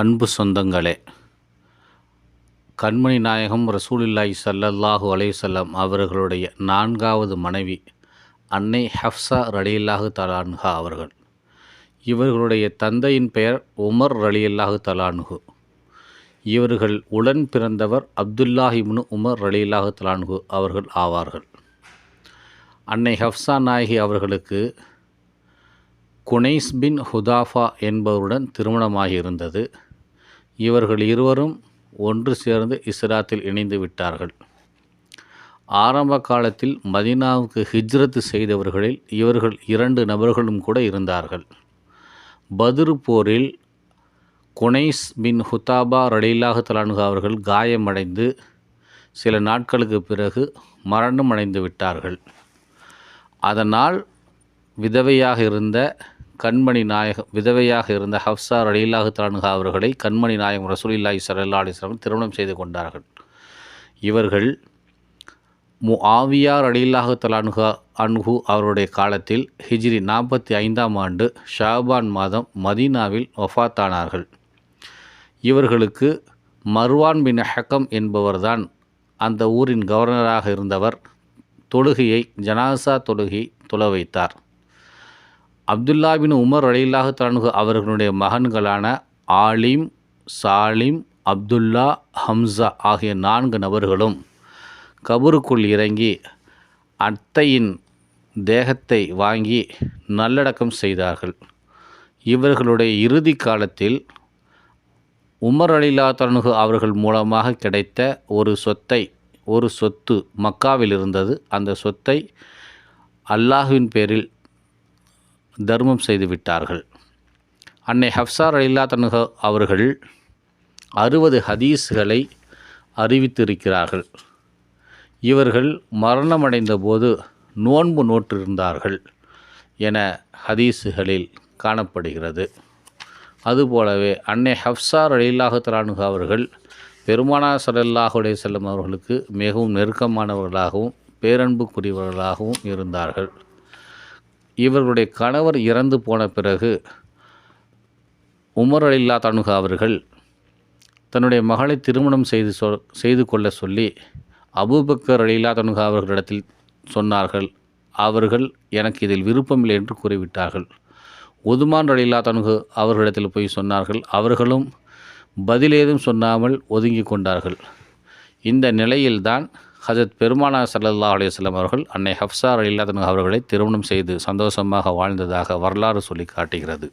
அன்பு சொந்தங்களே, கண்மணி நாயகம் ரசூலுல்லாஹி ஸல்லல்லாஹு அலைஹி வஸல்லம் அவர்களுடைய 4வது மனைவி அன்னை ஹஃப்ஸா ரலியல்லாஹு தஆலா அன்ஹா அவர்கள். இவர்களுடைய தந்தையின் பெயர் உமர் ரலியல்லாஹு தஆலா அன்ஹு. இவர்கள் உடன் பிறந்தவர் அப்துல்லாஹ் இப்னு உமர் ரலியல்லாஹு தஆலா அன்ஹு அவர்கள் ஆவார்கள். அன்னை ஹஃப்ஸா நாயகி அவர்களுக்கு குனைஸ் பின் ஹுதாஃபா என்பவருடன் திருமணமாகியிருந்தது. இவர்கள் இருவரும் ஒன்று சேர்ந்து இஸ்லாத்தில் இணைந்து விட்டார்கள். ஆரம்ப காலத்தில் மதீனாவுக்கு ஹிஜ்ரத் செய்தவர்களில் இவர்கள் 2 நபர்களும் கூட இருந்தார்கள். பத்ர் போரில் குனைஸ் பின் ஹுதாபா ரலியல்லாஹு தஆலா அன்ஹு அவர்கள் காயமடைந்து சில நாட்களுக்கு பிறகு மரணம் அடைந்து விட்டார்கள். அதனால் விதவையாக இருந்த ஹஃப்ஸா ரலியல்லாஹு தஆலா அன்ஹா அவர்களை கண்மணி நாயகம் ரசூலுல்லாஹி ஸல்லல்லாஹு அலைஹி வஸல்லம் திருமணம் செய்து கொண்டார்கள். இவர்கள் முஆவியா ரலியல்லாஹு தஆலா அன்ஹு அவருடைய காலத்தில் ஹிஜ்ரி 45ஆம் ஆண்டு ஷாபான் மாதம் மதீனாவில் வஃபாத்தானார்கள். இவர்களுக்கு மர்வான் பின் ஹக்கம் என்பவர்தான் அந்த ஊரின் கவர்னராக இருந்தவர். ஜனாசா தொழுகை தொழ வைத்தார். அப்துல்லா பின் உமர் ரலியல்லாஹு தஆலா அன்ஹு அவர்களுடைய மகன்களான ஆலிம், சாலிம், அப்துல்லா, ஹம்சா ஆகிய 4 நபர்களும் கபருக்குள் இறங்கி அத்தையின் தேகத்தை வாங்கி நல்லடக்கம் செய்தார்கள். இவர்களுடைய இறுதி காலத்தில் உமர் ரலியல்லாஹு தஆலா அன்ஹு அவர்கள் மூலமாக கிடைத்த ஒரு சொத்து மக்காவில் இருந்தது. அந்த சொத்தை அல்லாஹ்வின் பேரில் தர்மம் செய்து விட்டார்கள். அன்னை ஹஃப்ஸா ரலியல்லாஹு தஆலா அன்ஹா அவர்கள் 60 ஹதீஸ்களை அறிவித்திருக்கிறார்கள். இவர்கள் மரணமடைந்த போது நோன்பு நோற்றிருந்தார்கள் என ஹதீஸுகளில் காணப்படுகிறது. அதுபோலவே அன்னை ஹஃப்ஸா ரலியல்லாஹு தஆலா அன்ஹா அவர்கள் பெருமானார் ஸல்லல்லாஹு அலைஹி வஸல்லம் அவர்களுக்கு மிகவும் நெருக்கமானவர்களாகவும் பேரன்புக்குரியவர்களாகவும் இருந்தார்கள். இவர்களுடைய கணவர் இறந்து போன பிறகு உமர் ரலியல்லாஹு அன்ஹு அவர்கள் தன்னுடைய மகளை திருமணம் செய்து கொள்ள சொல்லி அபூபக்கர் ரலியல்லாஹு அன்ஹு அவர்களிடத்தில் சொன்னார்கள். அவர்கள் எனக்கு இதில் விருப்பமில்லை என்று கூறிவிட்டார்கள். உதுமான் ரலியல்லாஹு அன்ஹு அவர்களிடத்தில் போய் சொன்னார்கள். அவர்களும் பதில் ஏதும் சொன்னாமல் ஒதுங்கி கொண்டார்கள். இந்த நிலையில்தான் ஹஜரத் பெருமானார் ஸல்லல்லாஹு அலைஹி வஸல்லம் அவர்கள் அன்னை ஹஃப்ஸா ரலியல்லாஹு அன்ஹா அவர்களை திருமணம் செய்து சந்தோஷமாக வாழ்ந்ததாக வரலாறு சொல்லி காட்டுகிறது.